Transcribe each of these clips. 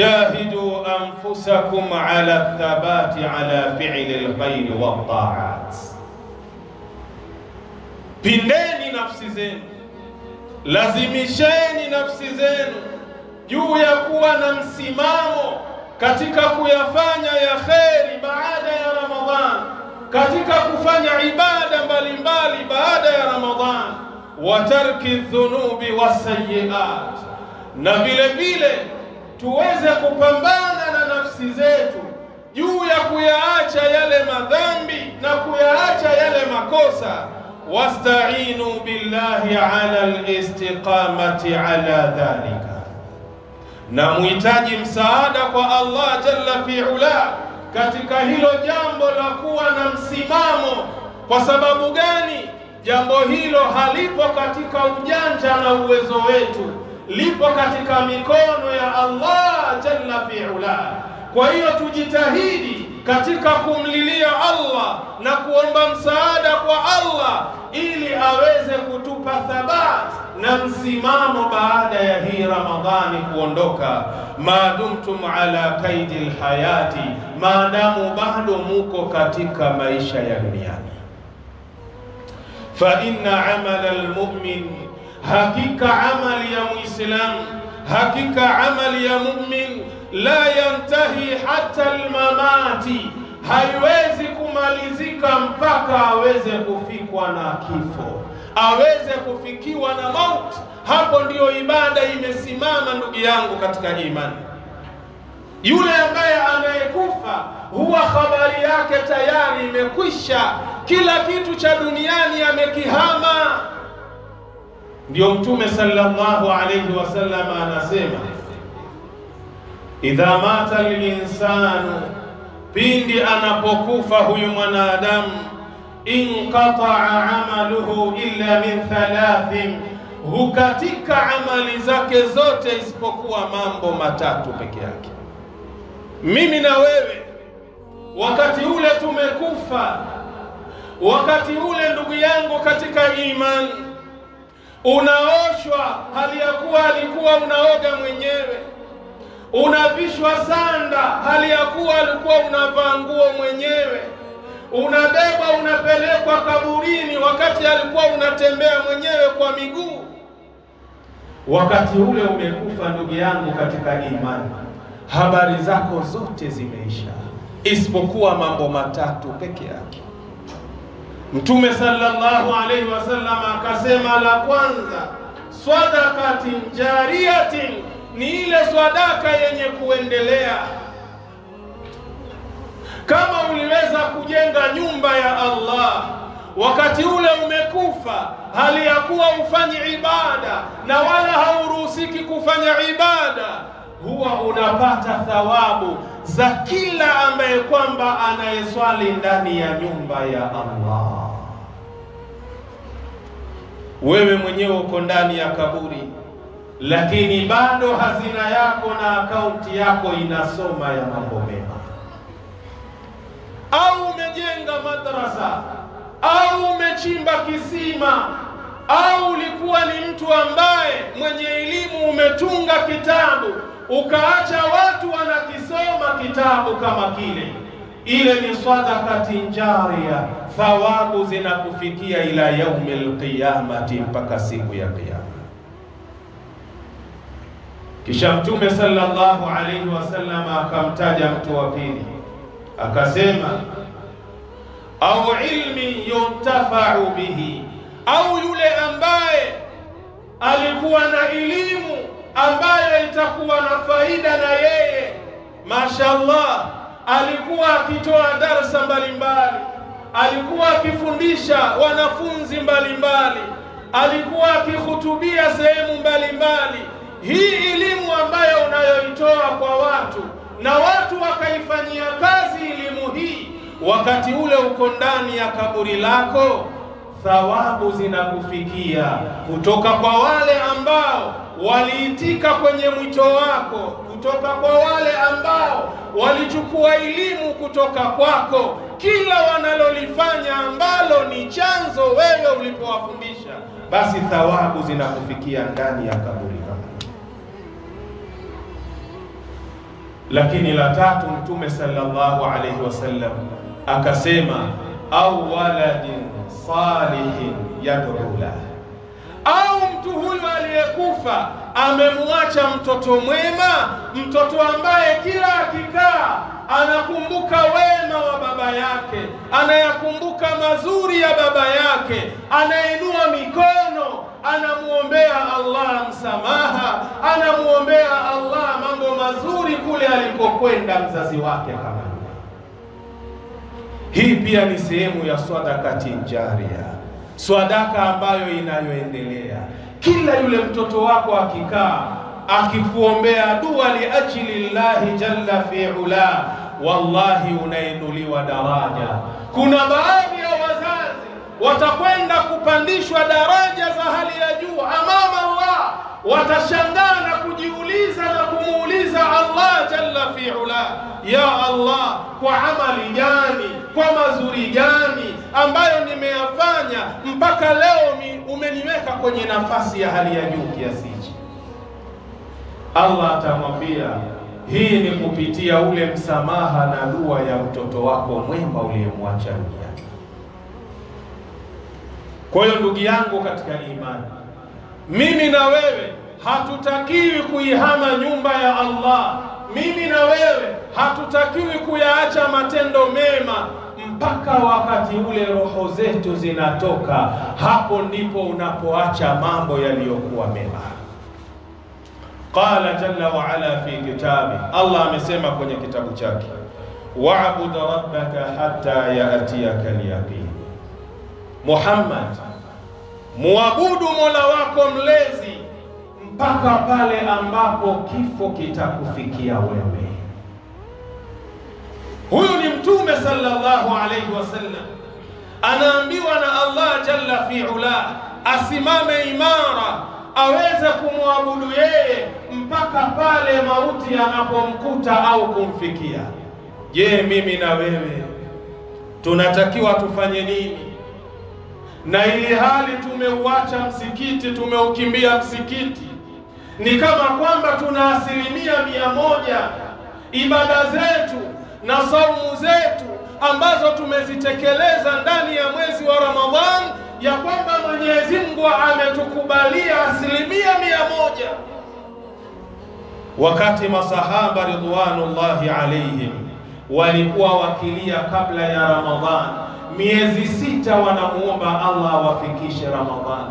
jahidu anfusakum ala thabati ala fi'li alkhairi wat-ta'at, pindeni nafsi zenu, lazimisheni nafsi zenu juu ya kuwa na msimamo katika kuyafanya ya kheri baada ya Ramadhan, katika kufanya ibada mbalimbali baada ya Ramadhan, wa tarki dhunubi wasayyiat, na vile vile tuweze kupambana na nafsi zetu juu ya kuyaacha yale madhambi na kuyaacha yale makosa. Wasta'inu billahi ala al-istiqamati ala dhalika, na muhitaji msaada kwa Allah jalla fi'ala katika hilo jambo la kuwa na msimamo. Kwa sababu gani? Jambo hilo halipo katika ujanja na uwezo wetu, lipo katika mikono ya Allah jalla fi'ala. Kwa hiyo tujitahidi katika kumlilia Allah na kuomba msaada kwa Allah ili aweze kutupa thabat na msimamo baada ya hii Ramadhani kuondoka, maadumtum ala kaidil hayati, maadamu bado muko katika maisha ya duniani. Fa inna amala almu'min, hakika amali ya muislam, hakika amali ya mu'min la yantahi hatta almamati, haiwezi kumalizika mpaka aweze kufikwa na kifo, aweze kufikiwa na mauti. Hapo ndiyo ibada imesimama, ndugu yangu katika imani. Yule ambaye anayekufa huwa habari yake tayari imekwisha, kila kitu cha duniani amekihama. Ndio Mtume sallallahu alayhi wasallam anasema, idha mata al-insanu, pindi anapokufa huyu mwanadamu, inqata'a amaluhu illa min thalathin, hukatika amali zake zote isipokuwa mambo matatu peke yake. Mimi na wewe wakati ule tumekufa, wakati ule ndugu yangu katika imani, unaoshwa hali ya kuwa alikuwa unaoga mwenyewe, unavishwa sanda hali ya kuwa alikuwa unavaa nguo mwenyewe, unabeba unapelekwa kaburini wakati alikuwa unatembea mwenyewe kwa miguu. Wakati ule umekufa ndugu yangu katika imani, habari zako zote zimeisha isipokuwa mambo matatu peke yake. Mtume sallallahu alaihi wasallam akasema, la kwanza sadaqatin jariyatin, ni ile sadaka yenye kuendelea. Kama uliweza kujenga nyumba ya Allah wakati ule umekufa hali ya kuwa ufanyi ibada na wala hauruhusiki kufanya ibada, huwa unapata thawabu za kila ambaye kwamba anayeswali ndani ya nyumba ya Allah. Wewe mwenyewe uko ndani ya kaburi, lakini bado hazina yako na akaunti yako inasoma ya mambo mema. Au umejenga madrasa, au umechimba kisima, au ulikuwa ni mtu ambaye mwenye elimu, umetunga kitabu ukaacha watu wanakisoma kitabu kama kile, ile ni sadaqatin jariya, thawabu zinakufikia ila yaumil qiyamati, mpaka siku ya kiyama. Kisha Mtume sallallahu alayhi wasallam akamtaja mtu wa pili, akasema, au ilmi yuntafa'u bihi, au yule ambaye alikuwa na elimu ambayo itakuwa na faida na yeye. Mashallah, alikuwa akitoa darasa mbalimbali, alikuwa akifundisha wanafunzi mbalimbali, alikuwa akihutubia sehemu mbalimbali. Hii elimu ambayo unayoitoa kwa watu na watu wakaifanyia kazi elimu hii, wakati ule uko ndani ya kaburi lako, thawabu zinakufikia kutoka kwa wale ambao waliitika kwenye mwito wako, kutoka kwa wale ambao walichukua elimu kutoka kwako. Kila wanalolifanya ambalo ni chanzo wewe ulipowafundisha, basi thawabu zinakufikia ndani ya kaburi lako. Lakini la tatu, Mtume sallallahu alayhi wasallam akasema, au waladin salihin yad'u lahu, au mtu huyu aliyekufa amemwacha mtoto mwema, mtoto ambaye kila akikaa anakumbuka wema wa baba yake, anayakumbuka mazuri ya baba yake, anainua mikono, anamuombea Allah msamaha, anamuombea Allah mambo mazuri kule alikokwenda mzazi wake kama yule. Hii pia ni sehemu ya sadakati jaria, sadaka ambayo inayoendelea. Kila yule mtoto wako akikaa akikuombea dua li ajli llahi jalla fi'ala, wallahi unainuliwa daraja. Kuna baadhi ya wazazi watakwenda kupandishwa daraja za hali ya juu amama Allah, watashangaa na kujiuliza na kumuuliza Allah jalla fi'ala, ya Allah, kwa amali gani, kwa mazuri gani ambayo nimeyafanya mpaka leo umeniweka kwenye nafasi ya hali ya juu kiasi hichi? Allah atamwambia, hii ni kupitia ule msamaha na dua ya mtoto wako mwema uliyemwacha duniani. Kwa hiyo ndugu yangu katika imani, mimi na wewe hatutakiwi kuihama nyumba ya Allah. Mimi na wewe hatutakiwi kuyaacha matendo mema mpaka wakati ule roho zetu zinatoka. Hapo ndipo unapoacha mambo yaliyokuwa mema. Qala jalla wa ala fi kitabi, Allah amesema kwenye kitabu chake, wa'bud rabbaka hatta ya'tiyaka al-yaqin. Muhammad, muabudu Mola wako mlezi mpaka pale ambapo kifo kitakufikia wewe. Huyu ni Mtume sallallahu alayhi wasallam, anaambiwa na Allah jalla fi'ala asimame imara, aweze kumwabudu yeye mpaka pale mauti yanapomkuta au kumfikia. Je, mimi na wewe tunatakiwa tufanye nini? Na ili hali tumeuacha msikiti, tumeukimbia msikiti, ni kama kwamba tuna 100% ibada zetu na saumu zetu ambazo tumezitekeleza ndani ya mwezi wa Ramadhan, ya kwamba Mwenyezi Mungu ametukubalia 100%. Wakati masahaba ridwanullahi alaihim walikuwa wakilia kabla ya Ramadhan, miezi 6 wanamuomba Allah awafikishe Ramadhan.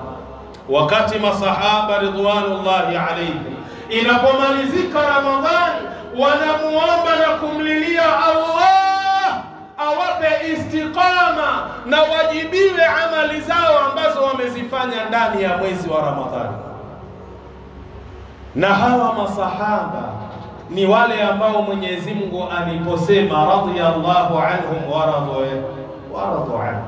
Wakati masahaba ridwanullahi alaihim inapomalizika Ramadhan, wanamuomba na kumlilia Allah awape istiqama na wajibiwe amali zao ambazo wamezifanya ndani ya mwezi wa Ramadhani. Na hawa masahaba ni wale ambao Mwenyezi Mungu aliposema radhiyallahu anhum wa radu anhu,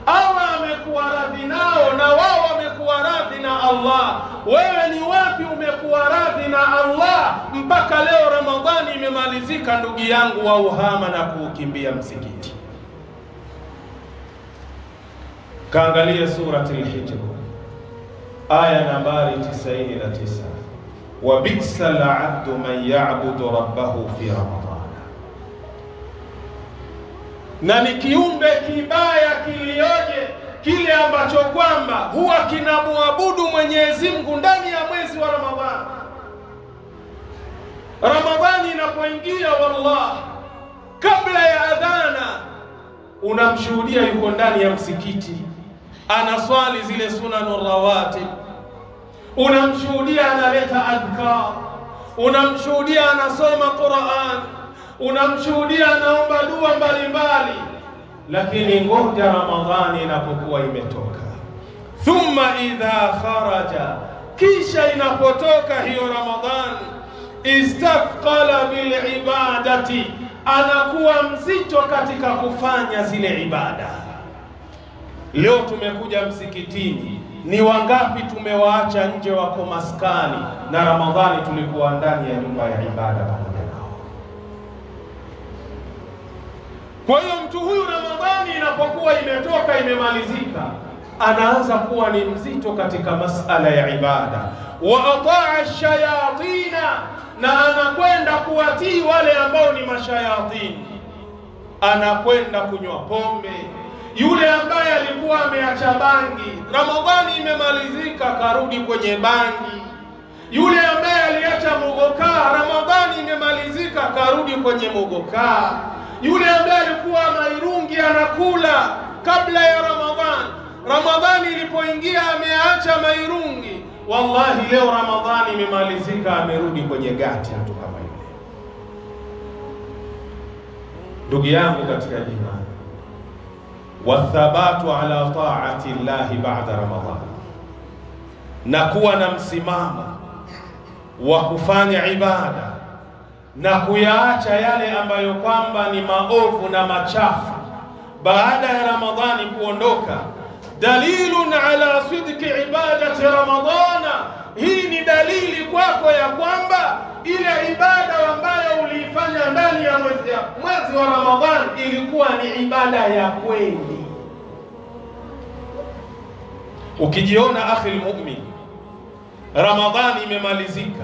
Allah amekuwa radhi nao na wao wamekuwa radhi na Allah. Wewe ni wapi umekuwa radhi na Allah mpaka leo Ramadhani imemalizika, ndugu yangu, wa uhama na kuukimbia msikiti? Kaangalia surati al-Hijr aya nambari 99, wa bi'sal 'abdu man ya'budu rabbahu fi Ramadhan. Na ni kiumbe kibaya kilioje kile ambacho kwamba huwa kinamwabudu Mwenyezi Mungu ndani ya mwezi wa Ramadhani. Ramadhani inapoingia, wallah, kabla ya adhana unamshuhudia yuko ndani ya msikiti anaswali zile sunanur rawatib, unamshuhudia analeta adhkar, unamshuhudia anasoma Qur'an, unamshuhudia anaomba dua mbalimbali. Lakini ngoja Ramadhani inapokuwa imetoka, thumma idha kharaja, kisha inapotoka hiyo Ramadhani, istafqala bil ibadati, anakuwa mzito katika kufanya zile ibada. Leo tumekuja msikitini, ni wangapi tumewaacha nje wako maskani, na Ramadhani tulikuwa ndani ya nyumba ya ibada pamoja nao. Kwa hiyo mtu huyu Ramadhani inapokuwa imetoka, imemalizika, anaanza kuwa ni mzito katika masala ya ibada. Wa ataa shayatina, na anakwenda kuwatii anawatii wale ambao ni mashayatini, anakwenda kunywa pombe. Yule ambaye alikuwa ameacha bangi, Ramadhani imemalizika, karudi kwenye bangi. Yule ambaye aliacha mugokaa, Ramadhani imemalizika, karudi kwenye mugokaa. Yule ambaye alikuwa mairungi anakula kabla ya Ramadhani, Ramadhani ilipoingia ameacha mairungi. Wallahi leo Ramadhani imemalizika, amerudi kwenye gati mtu kama yule. Ndugu yangu katika imani, wathabatu ala taati llahi ba'da Ramadhan, na kuwa na msimamo wa kufanya ibada na kuyaacha yale ambayo kwamba ni maovu na machafu baada ya Ramadhani kuondoka, dalilun ala sidqi ibadati Ramadhana. Hii ni dalili kwako ya kwamba ile ibada ambayo uliifanya ndani ya mwezi wa Ramadhani ilikuwa ni ibada ya kweli. Ukijiona akhi almu'min, Ramadhani imemalizika,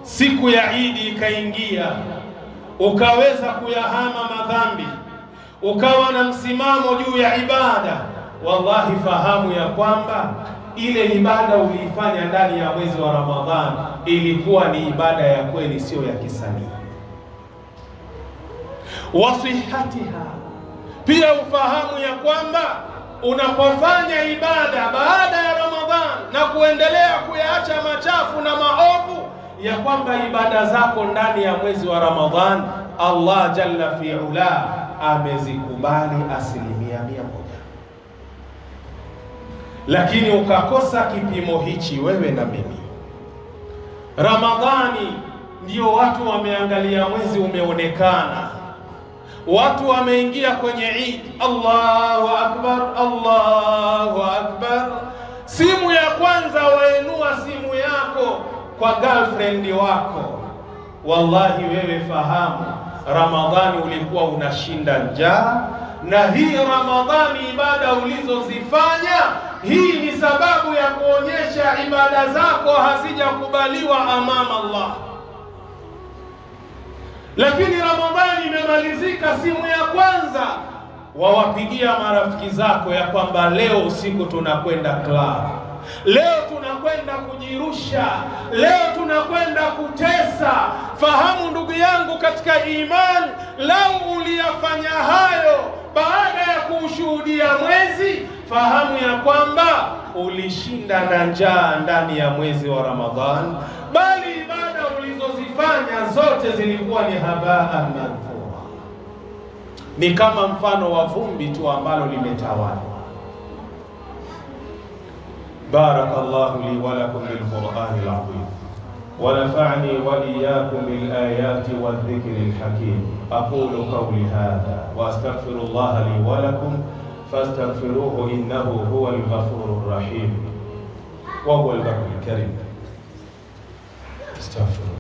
siku ya Idi ikaingia, ukaweza kuyahama madhambi, ukawa na msimamo juu ya ibada, wallahi fahamu ya kwamba ile ibada uliifanya ndani ya mwezi wa Ramadhani ilikuwa ni ibada ya kweli, sio ya kisanii. Wasihatiha, pia ufahamu ya kwamba unapofanya ibada baada ya Ramadhani na kuendelea kuyaacha machafu na maovu, ya kwamba ibada zako ndani ya mwezi wa Ramadhani Allah jalla fi'ala amezikubali 100%. Lakini ukakosa kipimo hichi wewe na mimi. Ramadhani ndio watu wameangalia mwezi umeonekana, watu wameingia kwenye Eid, Allahu akbar, Allahu akbar. Simu ya kwanza wainua simu yako kwa girlfriend wako. Wallahi wewe fahamu, Ramadhani ulikuwa unashinda njaa, na hii Ramadhani ibada ulizozifanya, hii ni sababu ya kuonyesha ibada zako hazijakubaliwa amama Allah. Lakini Ramadhani imemalizika, simu ya kwanza wawapigia marafiki zako ya kwamba leo usiku tunakwenda club, leo tunakwenda kujirusha, leo tunakwenda kutesa. Fahamu ndugu yangu katika imani, lau uliyafanya hayo baada ya kushuhudia mwezi, fahamu ya kwamba ulishinda na njaa ndani ya mwezi wa Ramadhani, bali ibada ulizozifanya zote zilikuwa ni habaa manthura, ni kama mfano wa vumbi tu ambalo limetawala. Barakallahu li wa lakum bil Qur'anil azim wa nafa'ani wa iyyakum bil ayati wadh-dhikril hakim. Aqulu qawli hadha wa astaghfirullaha li wa lakum fastaghfiruhu innahu huwal ghafurur rahim wa huwal barrul karim. Astaghfirullah.